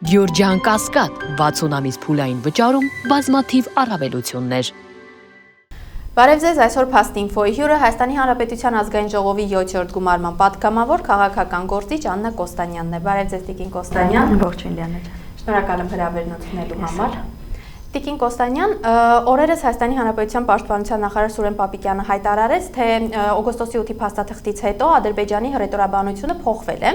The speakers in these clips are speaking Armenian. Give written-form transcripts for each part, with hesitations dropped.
Գյորջյան Կասկադ 60 ամիս փուլային վճարում բազմաթիվ առավելություններ։ Բարև ձեզ, այսօր Փաստ Ինֆոյի հյուրը Հայաստանի Հանրապետության ազգային ժողովի 7-րդ գումարման պատգամավոր քաղաքական գործիչ Աննա Կոստանյանն է։ Բարև ձեզ, Տիկին Կոստանյան։ Ողջույն Լիանա ջան։ Շնորհակալ եմ հրավերն ընդունելու համար։ Տիկին Կոստանյան, օրերս Հայաստանի Հանրապետության պաշտպանության նախարար Սուրեն Պապիկյանը հայտարարեց, թե օգոստոսի 8-ի փաստաթղթից հետո Ադրբեջանի հռետորաբանությունը փոխվել է,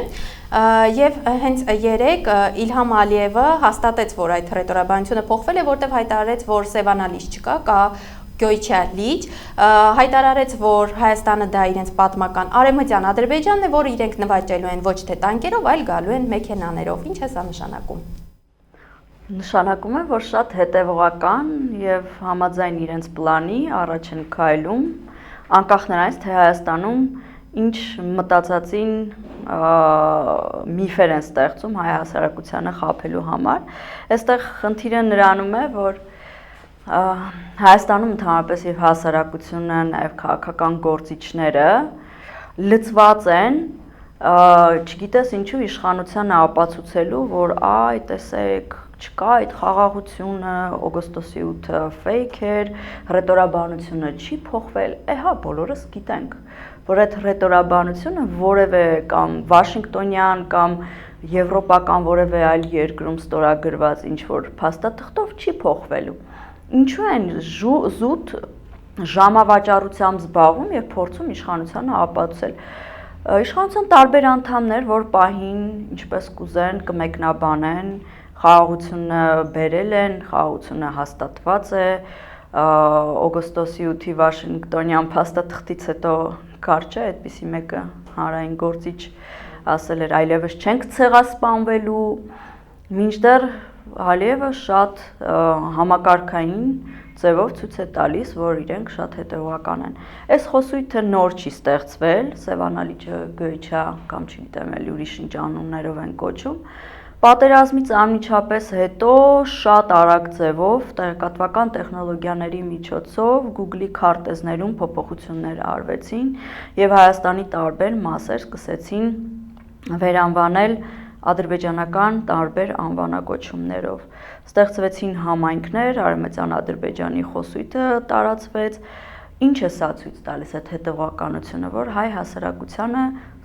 եւ հենց երեկ Իլհամ Ալիևը հաստատեց, որ այդ հռետորաբանությունը փոխվել է, որտեղ հայտարարեց, որ Սևանա լիճ չկա, կա Գյոյչա լիճ, հայտարարեց, որ Հայաստանը դա իրենց պատմական արևմտյան Ադրբեջանն է, որ իրենք նվաճելու են ոչ թե տանկերով, այլ գալու են մեքենաներով։ Ինչ է սա նշանակում։ Նշանակում է, որ շատ հետևողական եւ համաձայն իրենց պլանի առաջ են քայլում, անկախ նրանից, թե Հայաստանում ինչ մտածածին միֆեր են ստեղծում հայ հասարակությանը խաբելու համար։ Այստեղ խնդիրը նրանում է, որ Հայաստանում ընդհանրապես եւ հասարակությունը, նաեւ քաղաքական գործիչները լծված են, չգիտես ինչու իշխանությանը ապացուցելու, որ այ տեսեք չկա այդ խաղաղությունը, օգոստոսի 8-ը ֆեյք էր, հռետորաբանությունը չի փոխվել, հա, բոլորս գիտենք, որ այդ հռետորաբանությունը որևէ կամ վաշինգտոնյան կամ եվրոպական որևէ այլ երկրում ստորագրված ինչ-որ փաստաթղթով չի փոխվելու։ Ինչու են զուտ ժամավաճառությամբ զբաղվում եւ փորձում իշխանությանը ապացուցել։ Իշխանության տարբեր անդամներ, որ պահին, ինչպես կուզեն, կմեկնաբանեն, խաղաղությունը բերել են, խաղաղությունը հաստատված է, օգոստոսի 8-ի Վաշինգտոնյան փաստաթղթից հետո կարճ է այդպիսի մեկը հանրային գործիչ ասել էր, այլևս չենք ցեղասպանվելու, մինչդեռ Ալիևը շատ համակարգային ձևով ցույց է տալիս, որ իրենք շատ հետևողական են։ Այս խոսույթը նոր չի ստեղծվել, Սևանա լիճը Գյոյչա կամ չգիտեմ էլ ուրիշ ինչ անուններով են կոչում։ Պատերազմից անմիջապես հետո շատ արագ ձևով տեղեկատվական տեխնոլոգիաների միջոցով Google-ի քարտեզներում փոփոխություններ արվեցին եւ Հայաստանի տարբեր մասեր սկսեցին վերանվանել ադրբեջանական տարբեր անվանակոչումներով։ Ստեղծվեցին համայնքներ, Արևմտյան Ադրբեջանի խոսույթը տարածվեց։ Ինչ է սա ցույց տալիս այդ հետևողականությունը, որ հայ հասարակությանը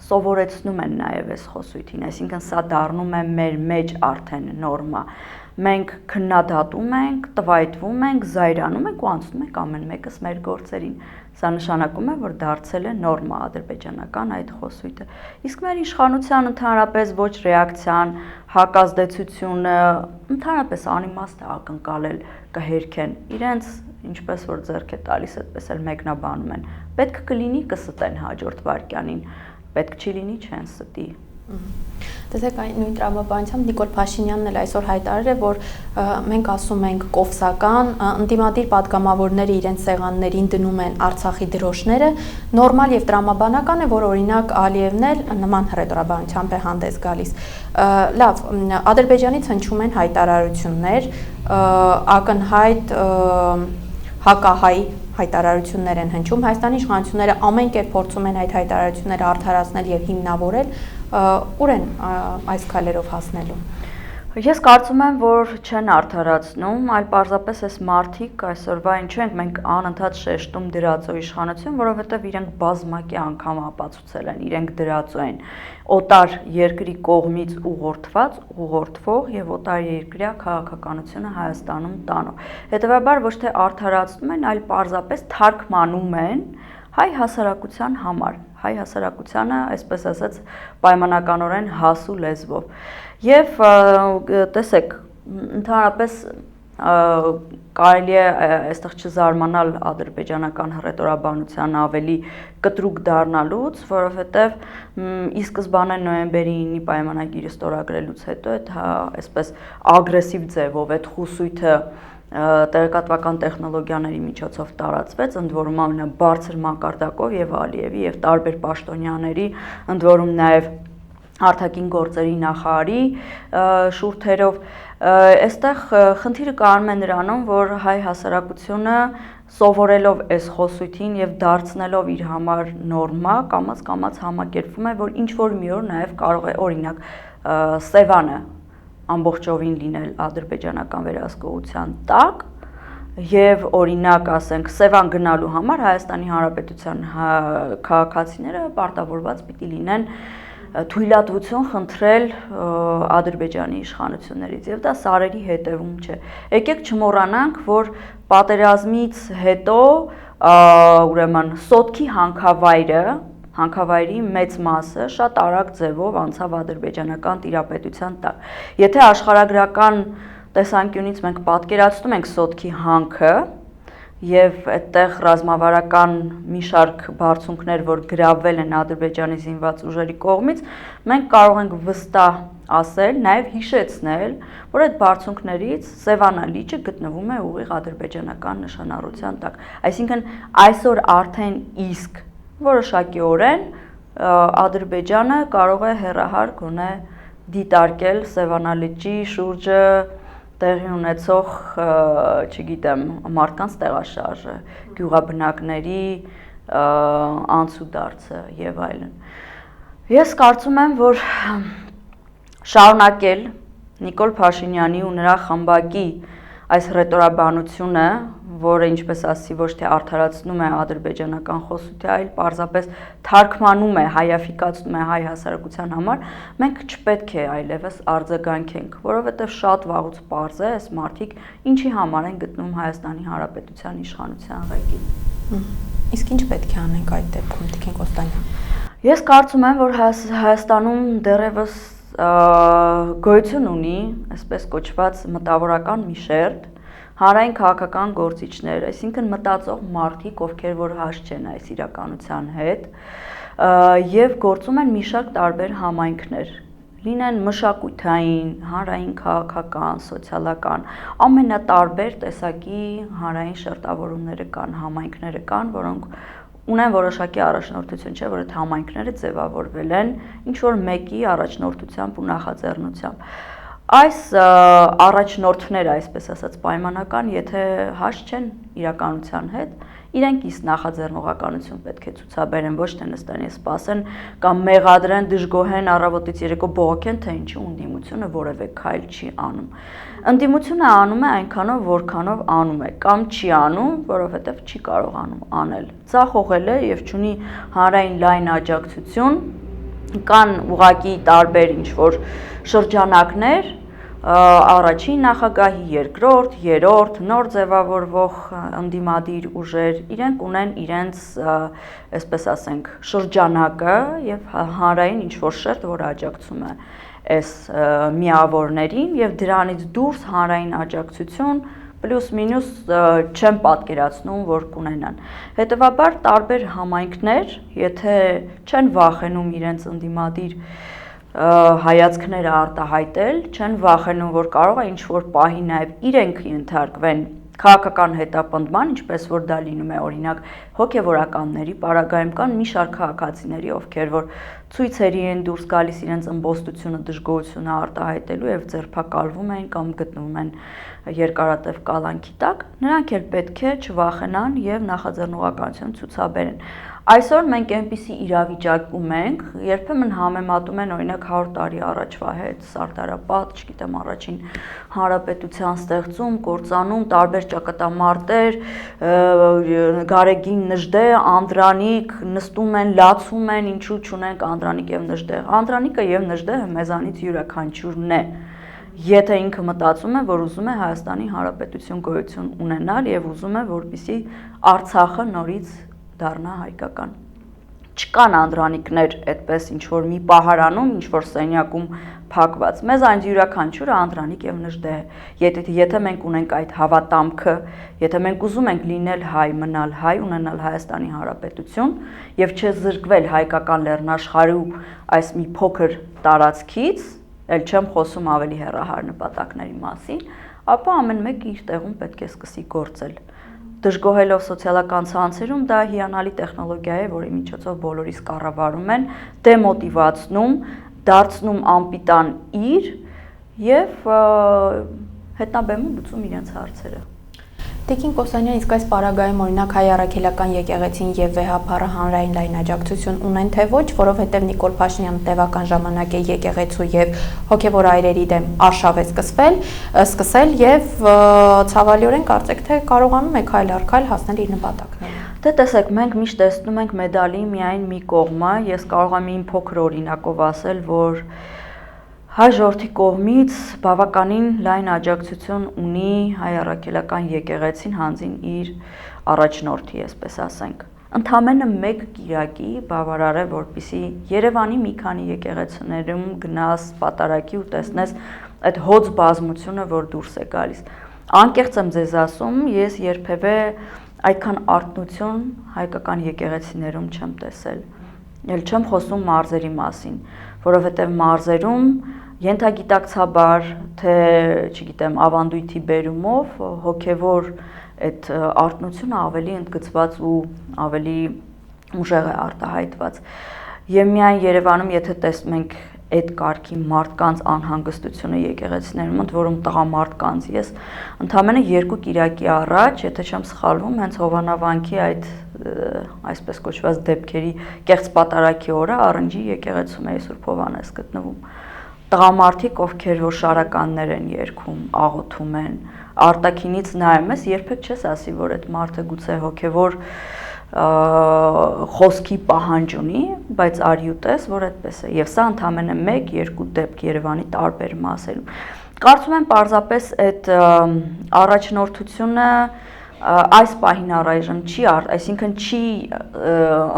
սովորեցնում են նաև այս խոսույթին, այսինքն սա դառնում է մեր մեջ արդեն նորմա։ Մենք քննադատում ենք, տվայտվում ենք, զայրանում ենք ու անցնում ենք ամեն մեկս մեր գործերին։ Սա նշանակում է, որ դարձել է նորմա ադրբեջանական այդ խոսույթը։ Իսկ մեր իշխանության ընդհանրապես ոչ ռեակցիան, հակազդեցությունը, ընդհանրապես անիմաստ է ակնկալել կհերքեն իրենց ինչպես որ ձեռք է տալիս, այդպես էլ մեկնաբանում են։ Պետք կլինի կստեն հաջորդ վայրկյանին, պետք չի լինի չեն ստի։ Տեսեք, այն նույն տրամաբանությամբ Նիկոլ Փաշինյանն էլ այսօր հայտարարել է, որ մենք ասում ենք կովսական, ընդդիմադիր պատգամավորները իրենց սեղաններին դնում են Արցախի դրոշները, նորմալ եւ տրամաբանական է, որ օրինակ Ալիևն էլ նման հռետորաբանությամբ է հանդես գալիս։ Լավ, Ադրբեջանից հնչում են հայտարարություններ, ակնհայտ հակահայ հայտարարություններ են հնչում, Հայաստանի իշխանությունները ամեն կերպ փորձում են այդ հայտարարությունները արդարացնել եւ հիմնավորել, ուր են այս քայլերով հասնելու։ Ես կարծում եմ, որ չեն արդարացնում, այլ պարզապես այս մարդիկ այսօրվա ինչու ենք մենք անընդհատ շեշտում դրածո իշխանություն, որովհետև իրենք բազմակի անգամ ապացուցել են, իրենք դրածո են օտար երկրի կողմից ուղղորդված, ուղղորդվող եւ օտար երկրյա քաղաքականությունը Հայաստանում տանող։ Հետևաբար ոչ թե արդարացնում են, այլ պարզապես թարգմանում են հայ հասարակության համար, հայ հասարակությանը, այսպես ասած, պայմանականորեն հասու լեզվով։ Եվ տեսեք, ընդհանրապես կարելի է այստեղ չզարմանալ ադրբեջանական հռետորաբանության ավելի կտրուկ դառնալուց, որովհետև ի սկզբանե նոյեմբերի 9-ի պայմանագիրը ստորագրելուց հետո այդ այսպես ագրեսիվ ձևով այդ խուսույթը տեղեկատվական տեխնոլոգիաների միջոցով տարածվեց, ընդ որում ամենաբարձր մակարդակով եւ Ալիևի եւ տարբեր պաշտոնյաների, ընդ որում նաեւ արտաքին գործերի նախարարի շուրթերով, այստեղ խնդիրը կայանում է նրանում, որ հայ հասարակությունը սովորելով այս խոսույթին եւ դարձնելով իր համար նորմա, կամաց համակերպվում է, որ ինչ որ մի օր նաեւ կարող է օրինակ Սևանը ամբողջովին լինել ադրբեջանական վերահսկողության տակ եւ օրինակ ասենք Սևան գնալու համար Հայաստանի Հանրապետության քաղաքացիները պարտավորված պիտի լինեն թույլատվություն խնդրել Ադրբեջանի իշխանություններից եւ դա սարերի հետևում չէ։ Եկեք չմոռանանք, որ պատերազմից հետո ուրեմն Սոտքի հանքավայրի մեծ մասը շատ արագ ձևով անցավ ադրբեջանական տիրապետության տակ։ Եթե աշխարհագրական տեսանկյունից մենք պատկերացնում ենք Սոտքի հանքը եւ այդտեղ ռազմավարական մի շարք բարձունքներ, որ գրավվել են Ադրբեջանի զինված ուժերի կողմից, մենք կարող ենք վստահ ասել, նաեւ հիշեցնել, որ այդ բարձունքներից Սևանա լիճը գտնվում է ուղիղ ադրբեջանական նշանառության տակ։ Այսինքն այսօր արդեն իսկ որոշակիորեն Ադրբեջանը կարող է հեռահար գոնե դիտարկել Սևանա լճի շուրջը տեղի ունեցող, չգիտեմ, մարդկանց տեղաշարժը, գյուղաբնակների անցուդարձը եւ այլն։ Ես կարծում եմ, որ շարունակել Նիկոլ Փաշինյանի ու նրա խմբակի այս ռետորաբանությունը, որը ինչպես ասի ոչ թե արդարացնում է ադրբեջանական խոսությունը, այլ պարզապես թարգմանում է, հայաֆիկացնում է հայ հասարակության համար, մենք չպետք է այլևս արձագանքենք, որովհետև շատ վաղուց պարզ է, այս մարդիկ ինչի համար են գտնում Հայաստանի Հանրապետության իշխանության ղեկին։ Իսկ ինչ պետք է անենք այդ դեպքում, Տիկին Կոստանյան։ Ես կարծում եմ, որ Հայաստանում դեռևս գոյություն ունի, այսպես կոչված մտավորական մի շերտ, հանրային քաղաքական գործիչներ, այսինքն մտածող մարդիկ, ովքեր որ հաշ չեն այս իրականության հետ, եւ գործում են մի շարք տարբեր համայնքներ, լինեն մշակութային, հանրային քաղաքական, սոցիալական, ամենատարբեր տեսակի հանրային շերտավորումները կան, համայնքները կան, որոնք ունեն որոշակի առաջնորդություն, չէ, որ այդ համայնքները ձևավորվել են ինչ որ մեկի առաջնորդությամբ ու նախաձեռնությամբ։ Այս առաջնորդները, այսպես ասած, պայմանական, եթե հաշ չեն իրականության հետ, իրենք իսկ նախաձեռնողականություն պետք է ցուցաբերեն, ոչ թե նստեն եւ սպասեն կամ մեղադրեն, դժգոհեն, առավոտից երեկո բողոքեն, թե ինչու ընդդիմությունը որևէ քայլ չի անում։ Ընդդիմությունը անում է այնքանով, որքանով անում է, կամ չի անում, որովհետեւ չի կարողանում անել։ Ծախողել է եւ չունի հանրային լայն աջակցություն, կան ուղղակի տարբեր ինչ որ շրջանակներ, առաջին նախագահի, երկրորդ, երրորդ, նոր ձևավորվող ընդդիմադիր ուժեր, իրենք ունեն իրենց, այսպես ասենք, շրջանակը եւ հանրային ինչ որ շերտ, որը աջակցում է այս միավորներին եւ դրանից դուրս հանրային աջակցություն պլյուս մինուս չեմ պատկերացնում, որ կունենան։ Հետևաբար տարբեր համայնքներ, եթե չեն վախենում իրենց ընդդիմադիր հայացքները արտահայտել, չեն վախենում, որ կարող է ինչ-որ պահի նաև իրենք ենթարկվեն քաղաքական հետապնդման, ինչպես որ դա լինում է օրինակ հոգևորականների պարագայում կան մի շարք քաղաքացիների, ովքեր որ ցույցերի են դուրս գալիս իրենց ըմբոստությունը, դժգոհությունը արտահայտելու եւ ձերբակալվում են կամ գտնվում են երկարատև կալանքի տակ, նրանք էլ պետք է չվախենան եւ նախաձեռնողականություն ցուցաբերեն։ Այսօր մենք այնպիսի իրավիճակում ենք, երբեմն համեմատում են օրինակ 100 տարի առաջվա հետ, Սարդարապատ, չգիտեմ, առաջին հանրապետության ստեղծում, կործանում, տարբեր ճակատամարտեր, Գարեգին Նժդե, Անդրանիկ, նստում են, լացում են, ինչու չունենք Անդրանիկ եւ Նժդեհ։ Անդրանիկը եւ Նժդեհը մեզանից յուրաքանչյուրն է։ Եթե ինքը մտածում է, որ ուզում է Հայաստանի Հանրապետություն գոյություն ունենալ եւ ուզում է, որպեսզի Արցախը նորից դառնա հայկական։ Չկան անդրանիկներ այդպես ինչ որ մի պահարանում, ինչ որ սենյակում փակված։ Մեզ այն յուրաքանչյուրը անդրանիկ եւ Նժդեհ է։ Եթե մենք ունենք այդ հավատամքը, եթե մենք ուզում ենք լինել հայ, մնալ հայ, ունենալ Հայաստանի Հանրապետություն եւ չզրկվել հայկական լեռնաշխարհի այս մի փոքր տարածքից, ել չեմ խոսում ավելի հեռահար նպատակների մասին, ապա ամեն մեկը իր տեղում պետք է սկսի գործել։ Դժգոհելով սոցիալական ցանցերում դա հիանալի տեխնոլոգիա է, որի միջոցով բոլորիս կառավարում են, դեմոտիվացնում, դարձնում անպիտան իր եւ հետնաբեմում լուծում իրենց հարցերը։ Տիկին Կոստանյան, իսկ այս պարագայում օրինակ հայ առաքելական եկեղեցին եւ վեհապարը հանրային լայն աջակցություն ունեն թե ոչ, որովհետեւ Նիկոլ Փաշինյանը տևական ժամանակ է եկեղեցու եւ հոգեվոր այրերի դեմ արշավ է սկսել եւ ցավալիորեն կարծեք թե կարողանում է քայլ առ քայլ հասնել իր նպատակներին։ Դե տեսեք, մենք միշտ տեսնում ենք մեդալի միայն մի կողմը, ես կարող եմ իմ փոքր օրինակով ասել, որ հայ ժողովրդի կողմից բավականին լայն աջակցություն ունի հայ առաքելական եկեղեցին հանձին իր առաջնորդի, այսպես ասենք։ Ընդամենը մեկ կիրակի բավարար է, որպեսզի Երևանի մի քանի եկեղեցիներում գնաս պատարակի ու տեսնես այդ հոծ բազմությունը, որ դուրս է գալիս։ Անկեղծ եմ ձեզ ասում, ես երբևէ այդքան արթնություն հայկական եկեղեցիներում չեմ տեսել։ Էլ չեմ խոսում մարզերի մասին, որովհետև մարզերում ենթագիտակցաբար, թե, չգիտեմ, ավանդույթի բերումով հոգևոր այդ արթնությունը ավելի ընդգծված ու ավելի ուժեղ է արտահայտված։ Եվ միայն Երևանում, եթե տեսնում ենք այդ կարգի մարդկանց անհանգստությունը եկեղեցիներում, ընդ որում տղամարդկանց, ես ընդամենը 2 կիրակի առաջ, եթե չեմ սխալվում, հենց Հովանավանքի այդ այսպես կոչված դեպքերի կեղծ պատարակի օրը Առնջի եկեղեցում էի Սուրբ Հովանես գտնվում։ Տղամարդիկ, ովքեր որ շարականներ են երգում, աղոթում են, արտաքինից նայում ես, երբեք չես ասի, որ այդ մարդը գուցե հոգևոր խոսքի պահանջ ունի, բայց արի ու տես, որ այդպես է։ Եվ սա ընդամենը 1-2 դեպք Երևանի տարբեր մասերում։ Կարծում եմ պարզապես այդ առաջնորդությունը այս պահին առայժմ չի, այսինքն չի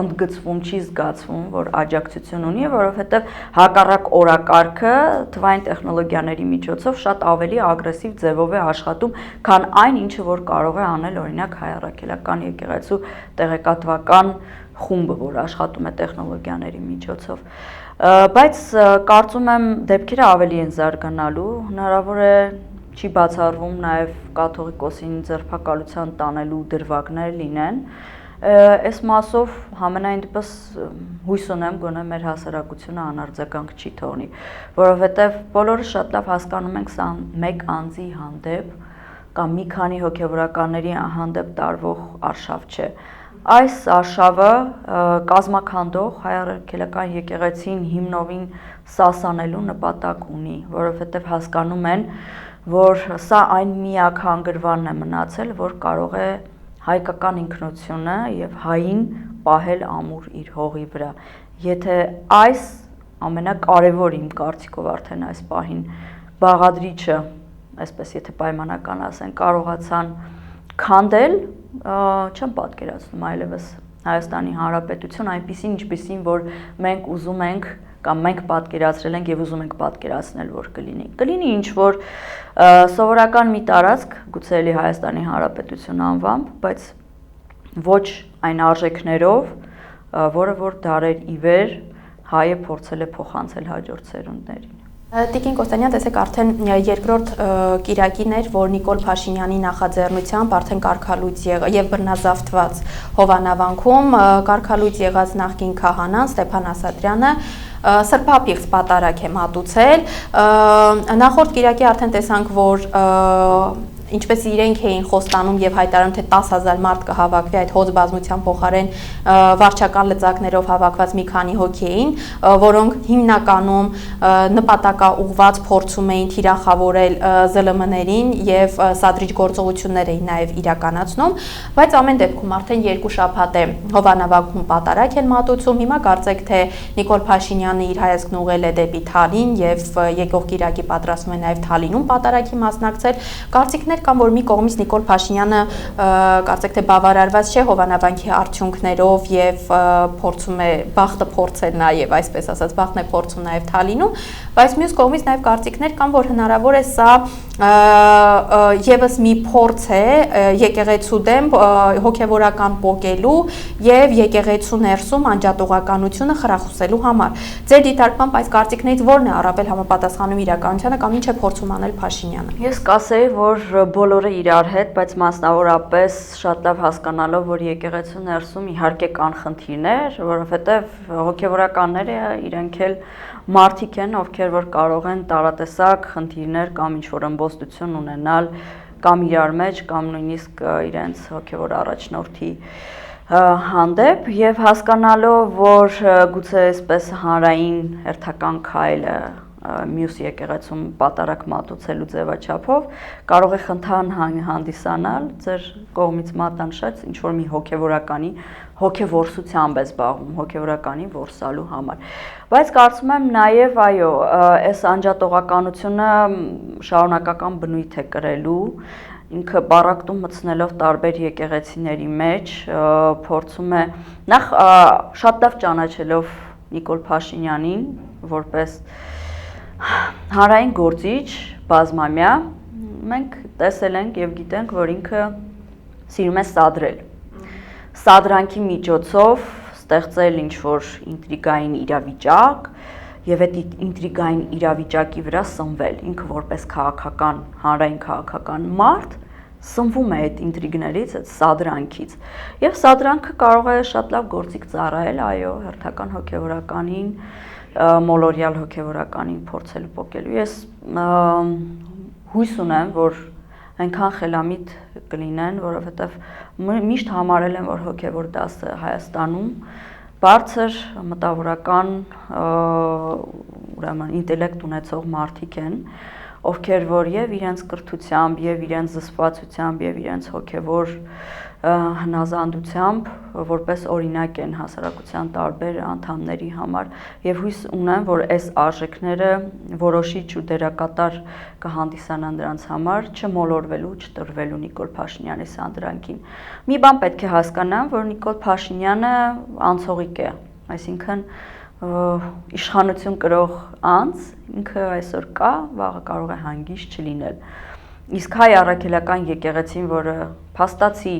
ընդգծվում, չի զգացվում, որ աջակցություն ունի, որովհետև հակառակ օրակարգը թվային տեխնոլոգիաների միջոցով շատ ավելի ագրեսիվ ձևով է աշխատում, քան այն, ինչը որ կարող է անել օրինակ հայ առաքելական եկեղեցու տեղեկատվական խումբը, որ աշխատում է տեխնոլոգիաների միջոցով։ Բայց կարծում եմ դեպքերը ավելի են զարգանալու, հնարավոր է չի բացառվում նաև կաթողիկոսին ձերբակալության տանելու դրվագներ լինեն։ Այս մասով համենայն դեպս հույս ունեմ, գոնե մեր հասարակությունը անարձագանք չի թողնի, որովհետև բոլորը շատ լավ հասկանում ենք սա մեկ անձի հանդեպ կամ մի քանի հոգևորականների հանդեպ տարվող արշավ չէ։ Այս արշավը կազմաքանդող հայ առաքելական եկեղեցին հիմնովին սասանելու նպատակ ունի, որովհետև հասկանում են, որ սա այն միակ հանգրվանն է մնացել, որ կարող է հայկական ինքնությունը եւ հային պահել ամուր իր հողի վրա։ Եթե այս ամենակարևոր իմ կարծիքով արդեն այս պահին բաղադրիչը, այսպես եթե պայմանական ասեն, կարողացան քանդել, չեմ պատկերացնում այլևս Հայաստանի Հանրապետություն այնպիսին, ինչպիսին, որ մենք ուզում ենք կամ մենք պատկերացրել ենք եւ ուզում ենք պատկերացնել, որ կլինի։ Կլինի ինչ որ սովորական մի տարածք, գուցե էլի Հայաստանի Հանրապետություն անվամբ, բայց ոչ այն արժեքներով, որը որ դարեր ի վեր հայը փորձել է փոխանցել հաջորդ սերունդներին։ Տիկին Կոստանյան, տեսեք արդեն երկրորդ կիրակին էր, որ Նիկոլ Փաշինյանի նախաձեռնությամբ արդեն կարգալույծ եւ բռնազավթված Հովանավանքում կարգալույծ եղած նախկին քահանան Ստեփան Ասատրյանը սրբապիղծ պատարակ է մատուցել։ Նախորդ կիրակի արդեն տեսանք, որ ինչպես իրենք էին խոստանում եւ հայտարարում, թե 10,000 մարդ կհավաքվի այդ հոծ բազմության փոխարեն վարչական լծակներով հավաքված մի քանի հոգի էին, որոնք հիմնականում նպատակաուղված փորձում էին թիրախավորել ԶԼՄ-ներին եւ սադրիչ գործողություններ էին նաեւ իրականացնում, բայց ամեն դեպքում արդեն 2 շաբաթ է Հովանավանքում պատարակ են մատուցում։ Հիմա կարծեք թե Նիկոլ Փաշինյանը իր հայացքն ուղղել է դեպի Թալին եւ եկող կիրակի պատրաստվում է նաեւ Թալինում պատարակի մասնակցել։ Կարծիքներ կամ որ մի կողմից Նիկոլ Փաշինյանը կարծեք թե բավարարված չէ Հովանավանքի արդյունքներով եւ փորձում է բախտը փորձել նաեւ, այսպես ասած, բախտն է փորձում նաեւ Թալինում, բայց մյուս կողմից նաեւ կարծիքներ կան, որ հնարավոր է սա եւս մի փորձ է եկեղեցու դեմ հոգեվորական պոկելու եւ եկեղեցու ներսում անջատողականությունը խրախուսելու համար։ Ձեր դիտարկմամբ այս կարծիքներից ո՞րն է առավել համապատասխանում իրականությանը կամ ինչ է փորձում անել Փաշինյանը։ Ես կասեի, որ բոլորը իրար հետ, բայց մասնավորապես շատ լավ հասկանալով, որ եկեղեցու ներսում իհարկե կան խնդիրներ, որովհետև հոգևորականները իրենք էլ մարդիկ են, ովքեր որ կարող են տարատեսակ խնդիրներ կամ ինչ-որ ըմբոստություն ունենալ կամ իրար մեջ, կամ նույնիսկ իրենց հոգևոր առաջնորդի հանդեպ եւ հասկանալով, որ գուցե այսպես հանրային հերթական քայլը մյուս եկեղեցում պատարակ մատուցելու ձևաչափով կարող է խնդան հանդիսանալ ձեր կողմից մատնանշած ինչ որ մի հոգևորսությամբ է զբաղվում, հոգևորականի որսալու համար։ Բայց կարծում եմ նաև այո, այս անջատողականությունը շարունակական բնույթ է կրելու, ինքը բարակտում մտցնելով տարբեր եկեղեցիների մեջ փորձում է նախ շատ լավ ճանաչելով Նիկոլ Փաշինյանին որպես հանրային գործիչ բազմամյա մենք տեսել ենք եւ գիտենք, որ ինքը սիրում է սադրել։ Սադրանքի միջոցով ստեղծել ինչ-որ ինտրիգային իրավիճակ եւ այդ ինտրիգային իրավիճակի վրա սնվել։ Ինքը որպես քաղաքական, հանրային քաղաքական մարդ սնվում է այդ ինտրիգներից, այդ սադրանքից։ Եվ սադրանքը կարող է շատ լավ գործիք ծառայել, այո, հերթական հոգևորականին, մոլորյալ հոգևորականին փորձելու պոկելու։ Ես հույս ունեմ, որ այնքան խելամիտ կլինեն, որովհետև միշտ համարել են, որ հոգևոր դասը Հայաստանում բարձր մտավորական ուրեմն ինտելեկտ ունեցող մարդիկ են, ովքեր որ եւ իրենց կրթությամբ, եւ իրենց զսպվածությամբ, եւ իրենց հոգևոր հնազանդությամբ որպես օրինակ են հասարակության տարբեր անդամների համար եւ հույս ունեմ, որ այս արժեքները որոշիչ ու դերակատար կհանդիսանան նրանց համար, չմոլորվելու, չտրվելու Նիկոլ Փաշինյանի սանդրանքին։ Մի բան պետք է հասկանամ, որ Նիկոլ Փաշինյանը անցողիկ է, այսինքն իշխանություն կրող անձ, ինքը այսօր կա, վաղը կարող է հանգիստ չլինել։ Իսկ հայ առաքելական եկեղեցին, որը փաստացի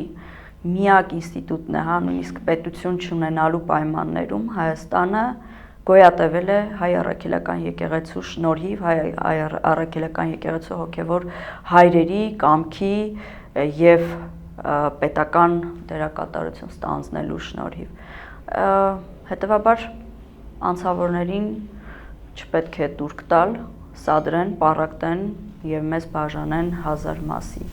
միակ ինստիտուտն է, նույնիսկ պետություն չունենալու պայմաններում Հայաստանը գոյատևել է հայ առաքելական եկեղեցու շնորհիվ, հայ առաքելական եկեղեցու հոգևոր հայրերի կամքի եւ պետական դերակատարություն ստանձնելու շնորհիվ։ Հետևաբար անցավորներին չպետք է դուրք տալ, սադրեն, պառակտեն եւ մեզ բաժանեն հազար մասի։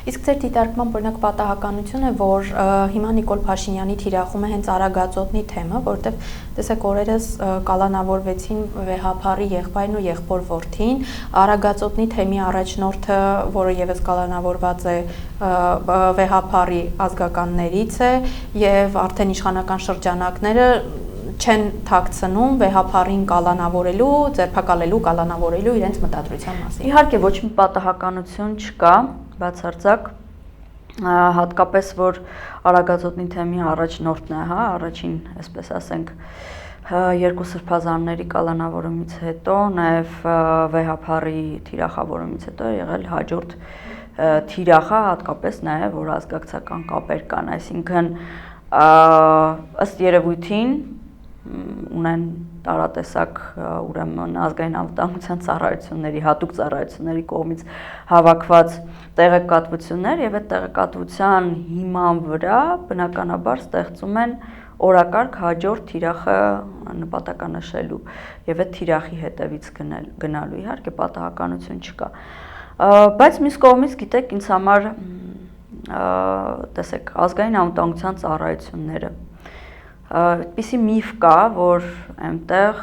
Իսկ ձեր դիտարկման օրինակ պատահականություն է, որ հիմա Նիկոլ Փաշինյանի թիրախում է հենց Արագածոտնի թեմը, որտեղ տեսեք օրերս կալանավորվեցին վեհափարի եղբայրն ու եղբոր որդին, Արագածոտնի թեմի առաջնորդը, որը եւս կալանավորված է վեհափարի ազգականներից է եւ արդեն իշխանական շրջանակները չեն թաքցնում վեհափարին կալանավորելու, ձերբակալելու, կալանավորելու իրենց մտադրության մասին։ Իհարկե ոչ մի պատահականություն չկա, բացարձակ, հատկապես որ Արագածոտնի թեմի առաջնորդն է, առաջին, այսպես ասենք, երկու սրբազանների կալանավորումից հետո, նաև վեհափարի թիրախավորումից հետո եղել հաջորդ թիրախը, հատկապես նաև որ ազգակցական կապեր կան, այսինքն ըստ երևույթին ունեն տարատեսակ ուրեմն ազգային անվտանգության ծառայությունների, հատուկ ծառայությունների կողմից հավաքված տեղեկատվություններ եւ այդ տեղեկատվության հիման վրա բնականաբար ստեղծում են օրակարգ հաջորդ թիրախը նպատականշելու եւ այդ թիրախի հետևից գնալու իհարկե պատահականություն չկա, բայց մյուս կողմից գիտեք ինձ համար տեսեք ազգային անվտանգության ծառայությունները այդպիսի միֆ կա, որ այնտեղ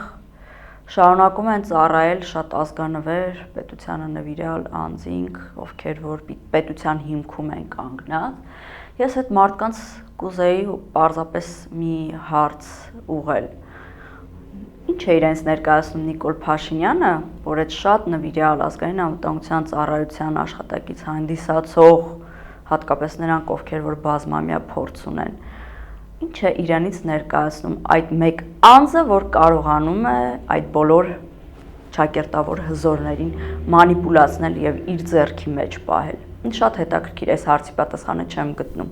շարունակում են ծառայել շատ ազգանվեր, պետությանը նվիրյալ անձինք, ովքեր որ պետության հիմքում են կանգնած։ Ես այդ մարդկանց կուզեի պարզապես մի հարց ուղղել։ Ինչ է իրենց ներկայացնում Նիկոլ Փաշինյանը, որ այդ շատ նվիրյալ ազգային անվտանգության ծառայության աշխատակից հանդիսացող, հատկապես նրանք, ովքեր որ բազմամյա փորձ ունեն, ինչ է իրանից ներկայացնում այդ մեկ անձը, որ կարողանում է այդ բոլոր ճակերտավոր հզորներին մանիպուլացնել եւ իր ձեռքի մեջ պահել։ Ինչ շատ հետաքրքիր այս հարցի պատասխանը չեմ գտնում։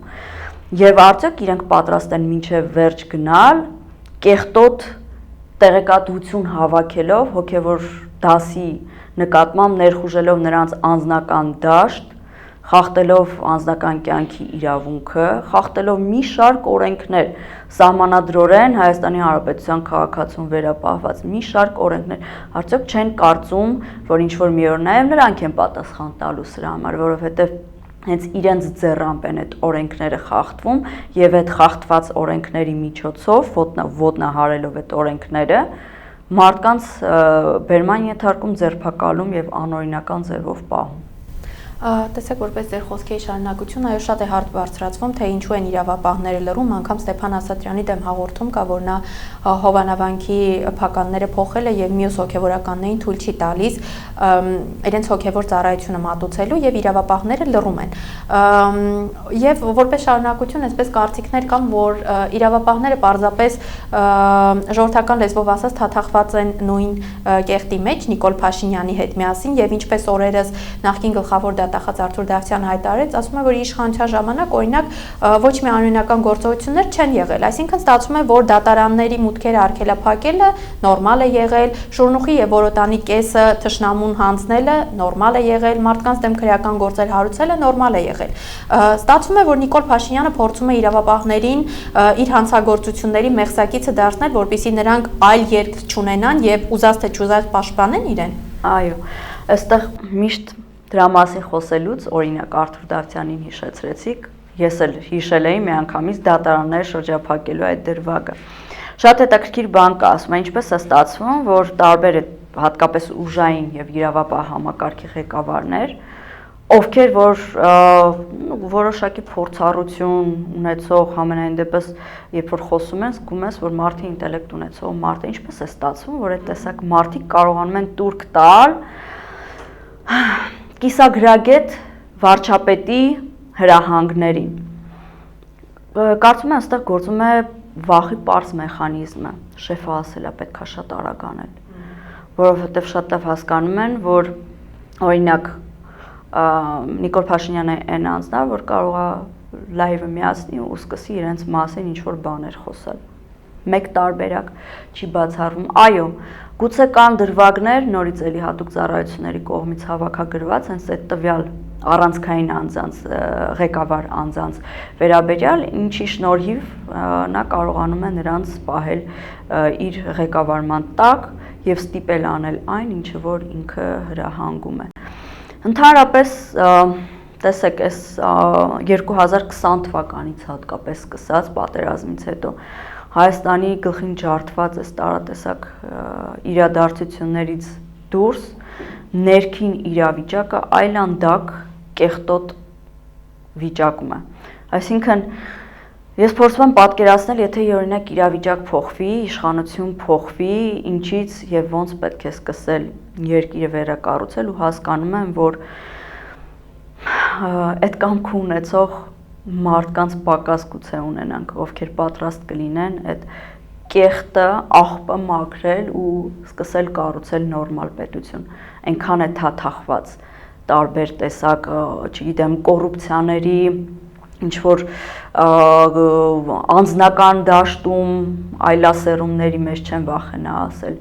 Եվ արդյոք իրենք պատրաստ են մինչև վերջ գնալ, կեղտոտ տեղեկատվություն հավաքելով, հոգևոր դասի նկատմամբ ներխուժելով նրանց անձնական դաշտ, խախտելով անձնական կյանքի իրավունքը, խախտելով մի շարք օրենքներ, սահմանադրորեն Հայաստանի Հանրապետության քաղաքացուն վերապահված մի շարք օրենքներ, արդյոք չեն կարծում, որ ինչ-որ մի օր նաև նրանք են պատասխան տալու սրա համար, որովհետև հենց իրենց ձեռամբ են այդ օրենքները խախտվում եւ այդ խախտված օրենքների միջոցով ոտնահարելով այդ օրենքները մարդկանց բերման ենթարկում, ձերբակալում եւ անօրինական ձևով պահում։ Տեսեք, որպես ձեր խոսքի շարունակություն, այո, շատ է հարց բարձրացվում, թե ինչու են իրավապահները լռում, անգամ Ստեփան Ասատրյանի դեմ հաղորդում կա, որ նա Հովանավանքի փականները փոխել է եւ մյուս հոգեվորականներին թույլ չի տալիս իրենց հոգեվոր ծառայությունը մատուցելու եւ իրավապահները լռում են։ Եվ որպես շարունակություն, այսպես կարծիքներ կան, որ իրավապահները պարզապես ժողովրդական լեզվով ասած թաթախված են նույն կեղտի մեջ Նիկոլ Փաշինյանի հետ միասին եւ ինչպես օրերս նախկին գլխավոր դատախազ Արթուր Դավթյանը հայտարարեց, ասում է, որ իշխանության ժամանակ օրինակ ոչ մի անօրինական գործողություններ չեն եղել, այսինքն ստացվում է, որ դատարանների մուտքերը արգելափակելը նորմալ է եղել, Շուռնուխի եւ Որոտանի կեսը թշնամուն հանձնելը նորմալ է եղել, մարդկանց դեմ քրեական գործեր հարուցելը նորմալ է եղել։ Ստացվում է, որ Նիկոլ Փաշինյանը փորձում է իրավապահներին իր հանցագործությունների մեղսակիցը դարձնել, որպեսզի նրանք այլ երկ չունենան եւ ուզած թե չուզած պաշտպանեն իրեն։ Այո, այստեղ միշտ դրա մասին խոսելուց օրինակ Արթուր Դավթյանին հիշեցրեցիք, ես էլ հիշել էի միանգամից դատարաններ շրջափակելու այդ դրվագը։ Շատ հետաքրքիր բան կա, ասում է, ինչպես է ստացվում, որ տարբեր հատկապես ուժային եւ իրավապահ համակարգի ղեկավարներ, ովքեր որ որոշակի փորձառություն ունեցող համենայն դեպս երբ որ խոսում են, զգում ես, որ մարդի ինտելեկտ ունեցող մարդ է, ինչպես է ստացվում, որ այդ տեսակ մարդիկ կարողանում են տուրք տալ կիսագրագետ վարչապետի հրահանգներին։ Կարծում եմ, այստեղ գործում է վախի պարզ մեխանիզմը, շեֆը ասել է պետք է շատ արագ անել, որովհետև շատ լավ հասկանում են, որ օրինակ Նիկոլ Փաշինյանը այն անձն է, որ կարող է լայվը միացնի ու սկսի իրենց մասին ինչ-որ բաներ խոսել։ Մեկ տարբերակ չի բացառվում։ Այո, գուցե կան դրվագներ նորից էլի հատուկ ծառայությունների կողմից հավաքագրված, հենց այդ տվյալ առանցքային անձանց, ղեկավար անձանց վերաբերյալ, ինչի շնորհիվ նա կարողանում է նրանց պահել իր ղեկավարման տակ եւ ստիպել անել այն, ինչը որ ինքը հրահանգում է։ Ընդհանրապես, տեսեք, այս 2020 թվականից հատկապես սկսած պատերազմից հետո Հայաստանի գլխին ջարդված այս տարատեսակ իրադարձություններից դուրս ներքին իրավիճակը այլանդակ կեղտոտ վիճակում է։ Այսինքն ես փորձում եմ պատկերացնել, եթե օրինակ իրավիճակ փոխվի, իշխանություն փոխվի, ինչից եւ ոնց պետք է սկսել երկիրը վերակառուցել ու հասկանում եմ, որ այդ կամքը ունեցող մարդկանց պակաս գուցե ունենանք, ովքեր պատրաստ կլինեն այդ կեղտը, աղբը մաքրել ու սկսել կառուցել նորմալ պետություն։ Այնքան է թաթախված տարբեր տեսակ, չգիտեմ, կոռուպցիաների, ինչ որ անձնական դաշտում այլասերումների մեջ չեն վախենա ասել։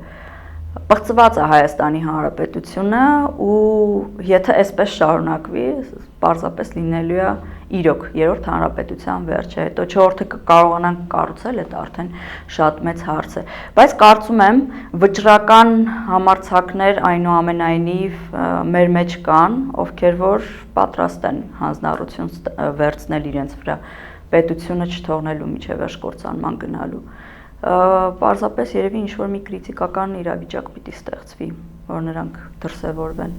Պղծված է Հայաստանի Հանրապետությունը ու եթե այսպես շարունակվի, պարզապես լինելու է իրոք երրորդ հանրապետության վերջը, հետո չորրորդը կարողանանք կառուցել, դա արդեն շատ մեծ հարց է, բայց կարծում եմ վճռական համարձակներ այնուամենայնիվ մեր մեջ կան, ովքեր որ պատրաստ են հանձնառություն վերցնել իրենց վրա պետությունը չթողնելու միջև վերջ կործանման գնալու։ Պարզապես երևի ինչ-որ մի կրիտիկական իրավիճակ պիտի ստեղծվի, որ նրանք դրսևորվեն։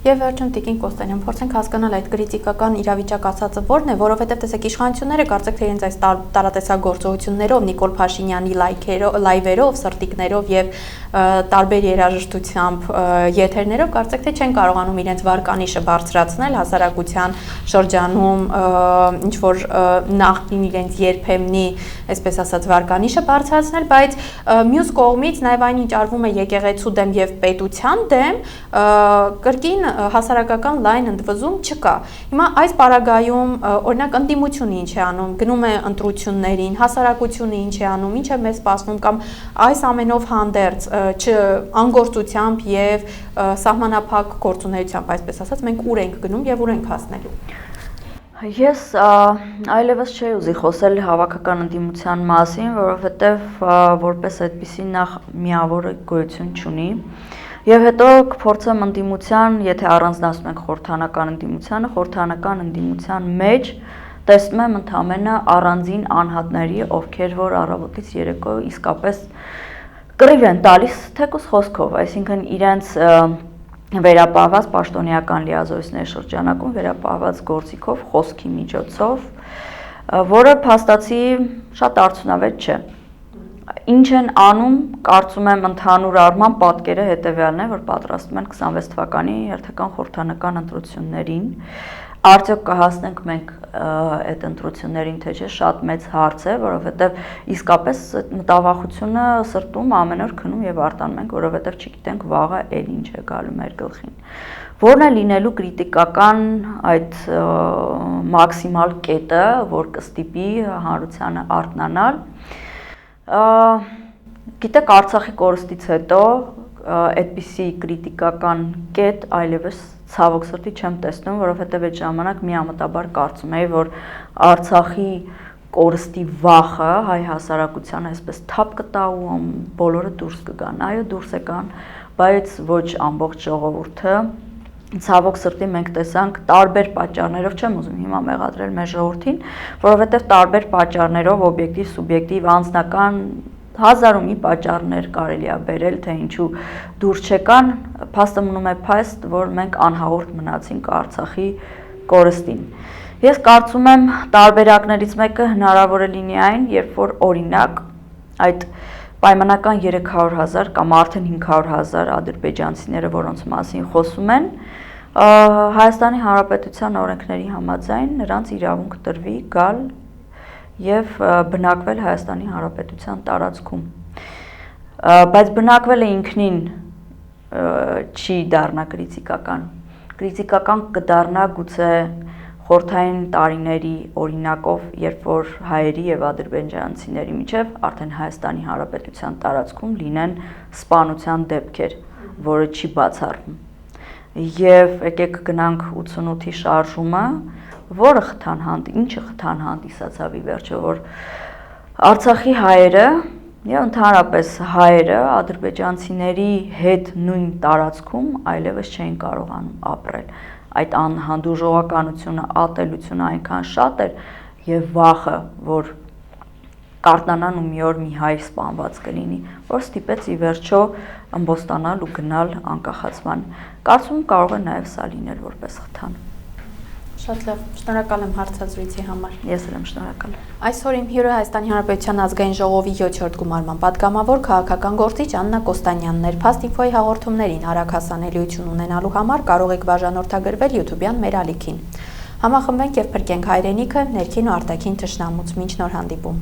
Եվ վերջում Տիկին Կոստանյան, փորձենք հասկանալ այդ կրիտիկական իրավիճակ ասածը որն է, որովհետև տեսեք իշխանությունները կարծեք թե իրենց այս տարատեսակ գործողություններով, Նիկոլ Փաշինյանի լայվերով, սրտիկներով եւ տարբեր երաժշտությամբ եթերներով կարծեք թե չեն կարողանում իրենց վարկանիշը բարձրացնել հասարակության շրջանում, ինչ որ նախքին իրենց երբեմնի, այսպես ասած, վարկանիշը բարձրացնել, բայց մյուս կողմից նաև այն ինչ արվում է եկեղեցու դեմ եւ պետության դեմ, կրկին հասարակական լայն ընդվզում չկա։ Հիմա այս պարագայում օրինակ ընդդիմությունը ինչ է անում, գնում է ընտրություններին, հասարակությունը ինչ է անում, ինչ է մեզ սպասվում կամ այս ամենով հանդերձ անգործությամբ եւ սահմանափակ գործունեությամբ, այսպես ասած, մենք ուր ենք գնում եւ ուր ենք հասնելու։ Ես այլևս չի ուզի խոսել հավաքական ընդդիմության մասին, որովհետև որպես այդպիսի նախ միավոր գոյություն չունի, եւ հետո կփորձեմ ընդդիմության, եթե առանձնացնում ենք խորհրդանական ընդդիմության մեջ տեսնում եմ ընդամենը առանձին անհատների, ովքեր որ առավոտից երեկո իսկապես կռիվ են տալիս թեկուզ խոսքով, այսինքն իրենց վերապահված պաշտոնեական լիազորությունների շրջանակում վերապահված գործիքով, խոսքի միջոցով, որը փաստացի շատ արդյունավետ չէ։ Ինչ են անում, կարծում եմ ընդհանուր առմամբ պատկերը հետևյալն է, որ պատրաստում են 26 թվականի հերթական խորհրդանական ընտրություններին, արդյոք կհասնենք մենք այդ ընտրություններին, թե չէ, շատ մեծ հարց է, որովհետև իսկապես մտավախությունը սրտում ամեն օր քնում եւ արտանում ենք, որովհետև չգիտենք վաղը էլ ինչ է գալու մեր գլխին։ Որն է լինելու կրիտիկական այդ մաքսիմալ կետը, որ կստիպի հանրությանը արթնանալ։ Գիտեք, Արցախի կորստից հետո այդպիսի կրիտիկական կետ այլևս ցավոք սրտի չեմ տեսնում, որովհետև այդ ժամանակ միամտաբար կարծում էի, որ Արցախի կորստի վախը հայ հասարակությանը այսպես թափ կտա ու բոլորը դուրս կգան։ Այո, դուրս եկան, բայց ոչ ամբողջ ժողովուրդը։ Ցավոք սրտի մենք տեսանք տարբեր պատճառներով, չեմ ուզում հիմա մեղադրել մեր ժողովրդին, որովհետև տարբեր պատճառներով օբյեկտիվ, սուբյեկտիվ, անձնական հազար ու մի պատճառներ կարելի է բերել, թե ինչու դուրս չեկան, փաստը մնում է փաստ, որ մենք անհաղորդ մնացինք Արցախի կորստին։ Ես կարծում եմ տարբերակներից մեկը հնարավոր է լինի այն, երբ որ օրինակ այդ պայմանական 300,000 կամ արդեն 500,000 ադրբեջանցիները, որոնց մասին խոսում են, Հայաստանի Հանրապետության օրենքների համաձայն նրանց իրավունք տրվի գալ եւ բնակվել Հայաստանի Հանրապետության տարածքում, բայց բնակվելը ինքնին չի դառնա կրիտիկական կդառնա գուցե խորհրդային տարիների օրինակով, երբ որ հայերի եւ ադրբեջանցիների միջև արդեն Հայաստանի Հանրապետության տարածքում լինեն սպանության դեպքեր, որը չի բացառվում։ Եվ եկեք գնանք 88-ի շարժումը, որը ինչը խթան հանդիսացավ ի վերջո, որ Արցախի հայերը եւ ընդհանրապես հայերը ադրբեջանցիների հետ նույն տարածքում այլևս չէին կարողանում ապրել։ Այդ անհանդուրժողականությունը, ատելությունը այնքան շատ էր եւ վախը, որ կարտանան ու մի օր մի հայ սպանված կլինի, որ ստիպեց ի վերջո ըմբոստանալ ու գնալ անկախացման։ Կարծում եմ կարող է նաեւ սա լինել որպես խթան։ Շատ լավ, շնորհակալ եմ հարցազրույցի համար։ Ես էլ եմ շնորհակալ։ Այսօր իմ հյուրը Հայաստանի Հանրապետության ազգային ժողովի 7-րդ գումարման պատգամավոր քաղաքական գործիչ Աննա Կոստանյանն էր։ Fast Info-ի հաղորդումներին արագ հասանելիություն ունենալու համար կարող եք բաժանորդագրվել YouTube-յան մեր ալիքին։ Համախմբենք եւ փրկենք հայրենիքը ներքին ու արտաքին թշնամուց։ Մինչ նոր հանդիպում։